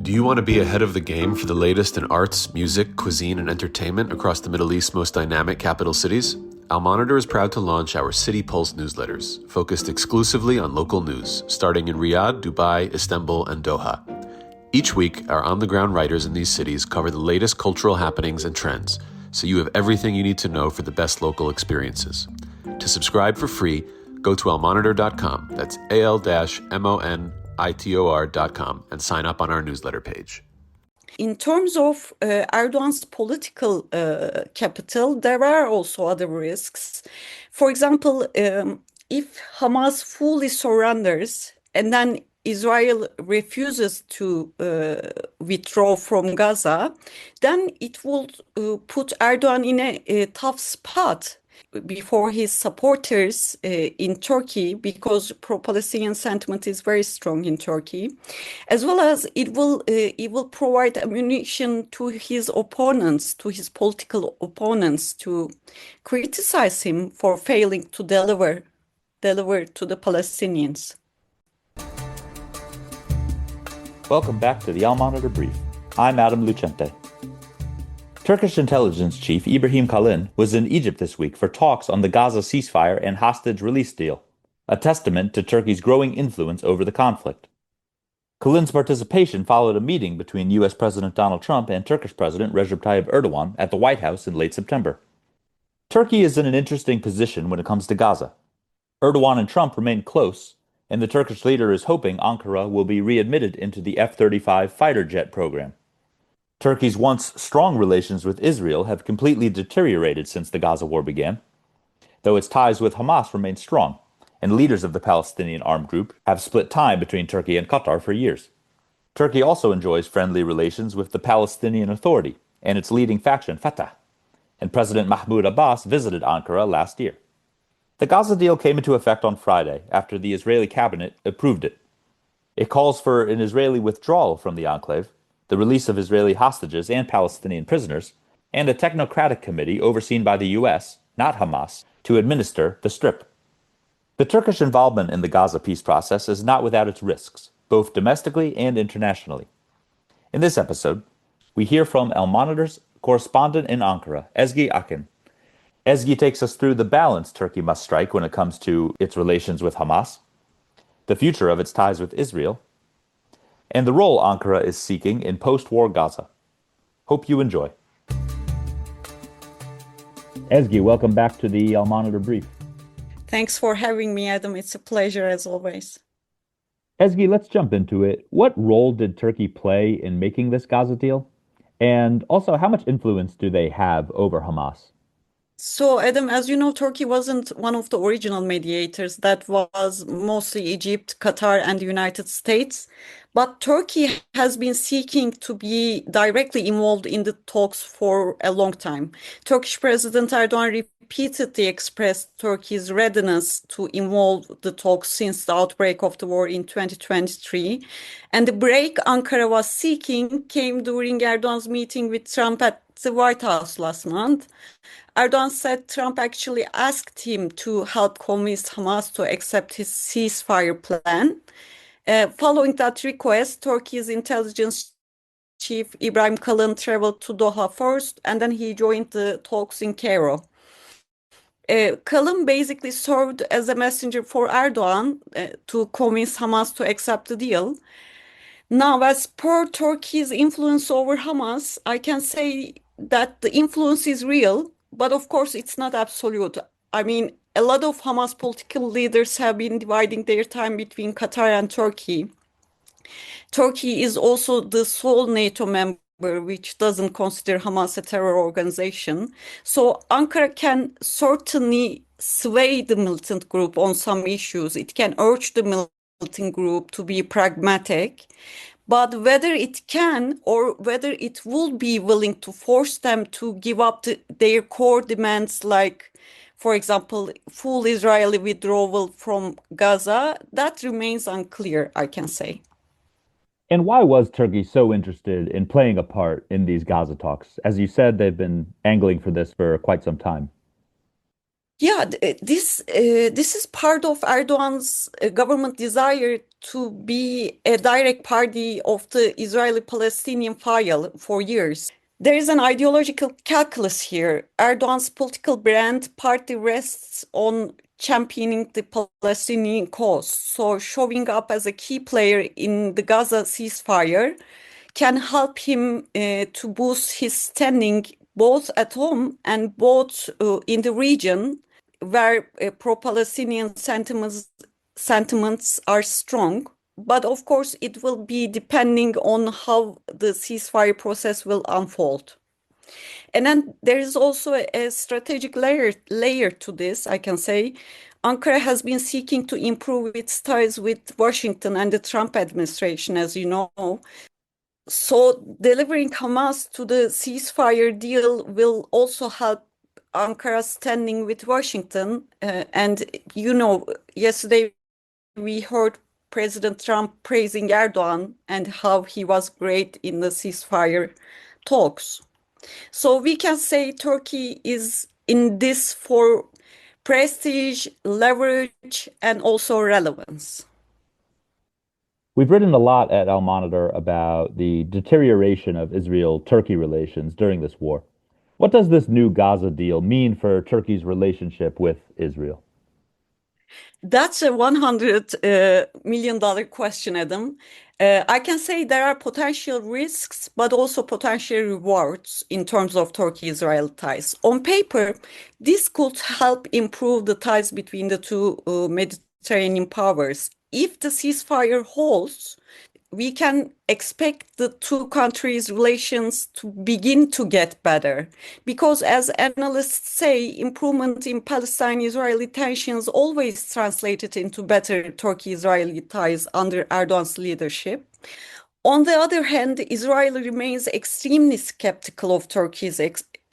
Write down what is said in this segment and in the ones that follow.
Do you want to be ahead of the game for the latest in arts, music, cuisine, and entertainment across the Middle East's most dynamic capital cities? Al Monitor is proud to launch our City Pulse newsletters, focused exclusively on local news, starting in Riyadh, Dubai, Istanbul, and Doha. Each week, our on-the-ground writers in these cities cover the latest cultural happenings and trends, so you have everything you need to know for the best local experiences. To subscribe for free, go to almonitor.com, that's al-monitor.com, and sign up on our newsletter page. In terms of Erdogan's political capital, there are also other risks. For example, if Hamas fully surrenders and then Israel refuses to withdraw from Gaza, then it will put Erdogan in a tough spot before his supporters in Turkey, because pro-Palestinian sentiment is very strong in Turkey, as well as it will provide ammunition to his opponents, to his political opponents, to criticize him for failing to deliver to the Palestinians. Welcome back to the Al Monitor Brief. I'm Adam Lucente. Turkish intelligence chief Ibrahim Kalin was in Egypt this week for talks on the Gaza ceasefire and hostage release deal, a testament to Turkey's growing influence over the conflict. Kalin's participation followed a meeting between U.S. President Donald Trump and Turkish President Recep Tayyip Erdogan at the White House in late September. Turkey is in an interesting position when it comes to Gaza. Erdogan and Trump remain close, and the Turkish leader is hoping Ankara will be readmitted into the F-35 fighter jet program. Turkey's once strong relations with Israel have completely deteriorated since the Gaza war began, though its ties with Hamas remain strong, and leaders of the Palestinian armed group have split time between Turkey and Qatar for years. Turkey also enjoys friendly relations with the Palestinian Authority and its leading faction, Fatah, and President Mahmoud Abbas visited Ankara last year. The Gaza deal came into effect on Friday after the Israeli cabinet approved it. It calls for an Israeli withdrawal from the enclave, the release of Israeli hostages and Palestinian prisoners, and a technocratic committee overseen by the U.S., not Hamas, to administer the Strip. The Turkish involvement in the Gaza peace process is not without its risks, both domestically and internationally. In this episode, we hear from Al Monitor's correspondent in Ankara, Ezgi Akin. Ezgi takes us through the balance Turkey must strike when it comes to its relations with Hamas, the future of its ties with Israel, and the role Ankara is seeking in post-war Gaza. Hope you enjoy. Ezgi, welcome back to the Al Monitor Brief. Thanks for having me, Adam. It's a pleasure as always. Ezgi, let's jump into it. What role did Turkey play in making this Gaza deal? And also, how much influence do they have over Hamas? So, Adam, as you know, Turkey wasn't one of the original mediators. That was mostly Egypt, Qatar, and the United States. But Turkey has been seeking to be directly involved in the talks for a long time. Turkish President Erdogan repeatedly expressed Turkey's readiness to involve the talks since the outbreak of the war in 2023. And the break Ankara was seeking came during Erdogan's meeting with Trump at the White House last month. Erdogan said Trump actually asked him to help convince Hamas to accept his ceasefire plan. Following that request, Turkey's intelligence chief Ibrahim Kalin traveled to Doha first, and then he joined the talks in Cairo. Kalin basically served as a messenger for Erdogan to convince Hamas to accept the deal. Now, as per Turkey's influence over Hamas, I can say that the influence is real, but of course it's not absolute. I mean, a lot of Hamas political leaders have been dividing their time between Qatar and Turkey. Turkey is also the sole NATO member which doesn't consider Hamas a terror organization. So Ankara can certainly sway the militant group on some issues. It can urge the militant group to be pragmatic. But whether it can or whether it will be willing to force them to give up their core demands, like, for example, full Israeli withdrawal from Gaza, that remains unclear, I can say. And why was Turkey so interested in playing a part in these Gaza talks? As you said, they've been angling for this for quite some time. Yeah, this is part of Erdogan's government desire to be a direct party of the Israeli-Palestinian file for years. There is an ideological calculus here. Erdogan's political brand partly rests on championing the Palestinian cause. So showing up as a key player in the Gaza ceasefire can help him to boost his standing both at home and both in the region where pro-Palestinian sentiments are strong. But of course, it will be depending on how the ceasefire process will unfold. And then there is also a strategic layer to this, I can say. Ankara has been seeking to improve its ties with Washington and the Trump administration, as you know. So delivering Hamas to the ceasefire deal will also help Ankara's standing with Washington. And yesterday we heard President Trump praising Erdogan and how he was great in the ceasefire talks. So we can say Turkey is in this for prestige, leverage, and also relevance. We've written a lot at Al Monitor about the deterioration of Israel-Turkey relations during this war. What does this new Gaza deal mean for Turkey's relationship with Israel? That's a $100 million question, Adam. I can say there are potential risks, but also potential rewards in terms of Turkey-Israel ties. On paper, this could help improve the ties between the two Mediterranean powers. If the ceasefire holds, we can expect the two countries' relations to begin to get better. Because as analysts say, improvement in Palestine-Israeli tensions always translated into better Turkey-Israeli ties under Erdogan's leadership. On the other hand, Israel remains extremely skeptical of Turkey's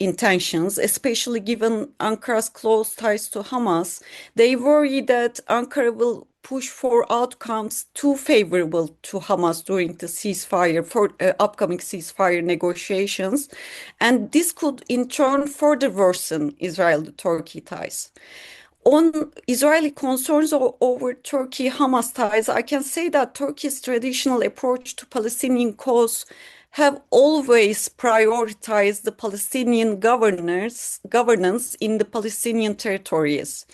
intentions, especially given Ankara's close ties to Hamas. They worry that Ankara will push for outcomes too favorable to Hamas during the ceasefire, for upcoming ceasefire negotiations, and this could in turn further worsen Israel-Turkey ties. On Israeli concerns over Turkey-Hamas ties, I can say that Turkey's traditional approach to Palestinian cause have always prioritized the Palestinian governance in the Palestinian territories.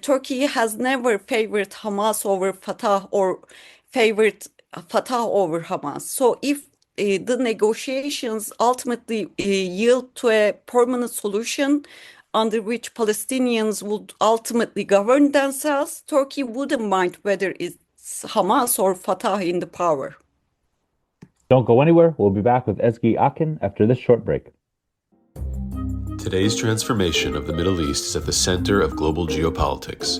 Turkey has never favored Hamas over Fatah or favored Fatah over Hamas. So if the negotiations ultimately yield to a permanent solution under which Palestinians would ultimately govern themselves, Turkey wouldn't mind whether it's Hamas or Fatah in the power. Don't go anywhere. We'll be back with Ezgi Akin after this short break. Today's transformation of the Middle East is at the center of global geopolitics.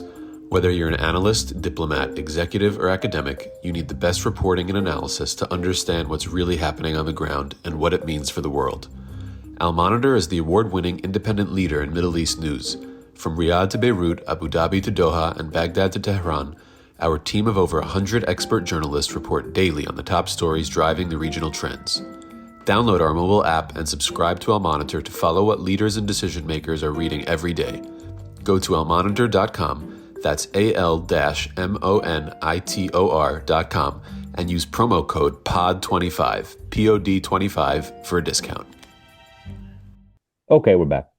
Whether you're an analyst, diplomat, executive, or academic, you need the best reporting and analysis to understand what's really happening on the ground and what it means for the world. Al Monitor is the award-winning independent leader in Middle East news. From Riyadh to Beirut, Abu Dhabi to Doha, and Baghdad to Tehran, our team of over 100 expert journalists report daily on the top stories driving the regional trends. Download our mobile app and subscribe to Al Monitor to follow what leaders and decision makers are reading every day. Go to almonitor.com, that's AL-MONITOR.com, and use promo code POD25, POD25 for a discount. Okay, we're back.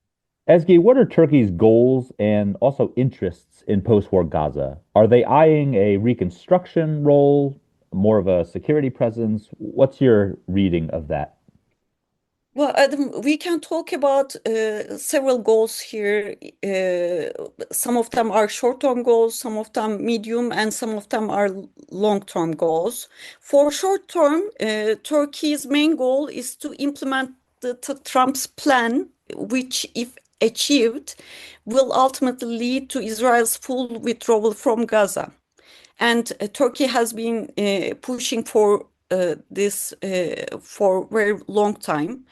Ezgi, what are Turkey's goals and also interests in post-war Gaza? Are they eyeing a reconstruction role, more of a security presence? What's your reading of that? Well, Adam, we can talk about several goals here. Some of them are short-term goals, some of them medium, and some of them are long-term goals. For short-term, Turkey's main goal is to implement Trump's plan, which, if achieved, will ultimately lead to Israel's full withdrawal from Gaza. And Turkey has been pushing for this for a very long time.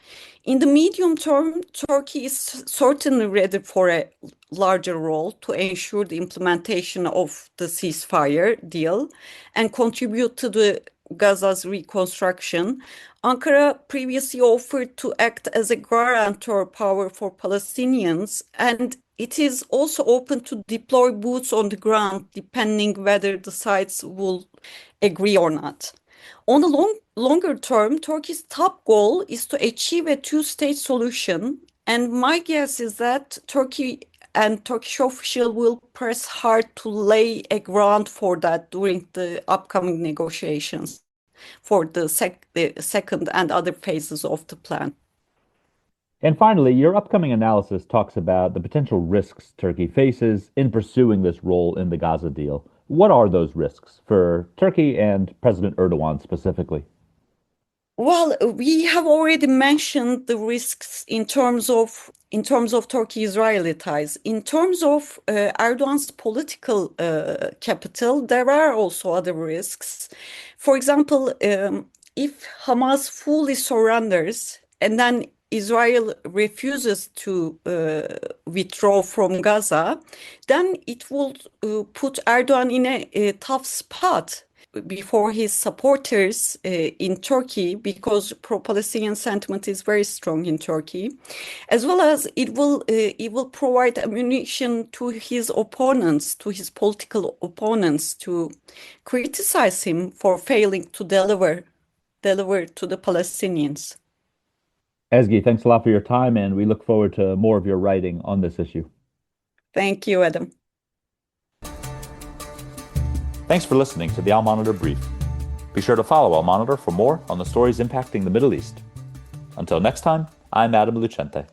In the medium term, Turkey is certainly ready for a larger role to ensure the implementation of the ceasefire deal and contribute to the Gaza's reconstruction. Ankara previously offered to act as a guarantor power for Palestinians, and it is also open to deploy boots on the ground, depending whether the sides will agree or not. On the longer term, Turkey's top goal is to achieve a two-state solution, and my guess is that Turkey and Turkish officials will press hard to lay a ground for that during the upcoming negotiations for the second and other phases of the plan. And finally, your upcoming analysis talks about the potential risks Turkey faces in pursuing this role in the Gaza deal. What are those risks for Turkey and President Erdogan specifically? Well, we have already mentioned the risks in terms of Turkey-Israeli ties. In terms of Erdogan's political capital, there are also other risks. For example, if Hamas fully surrenders and then Israel refuses to withdraw from Gaza, then it will put Erdogan in a tough spot before his supporters in Turkey, because pro-Palestinian sentiment is very strong in Turkey, as well as it will provide ammunition to his opponents, to his political opponents, to criticize him for failing to deliver to the Palestinians. Ezgi, thanks a lot for your time, and we look forward to more of your writing on this issue. Thank you, Adam. Thanks for listening to the Al Monitor Brief. Be sure to follow Al Monitor for more on the stories impacting the Middle East. Until next time, I'm Adam Lucente.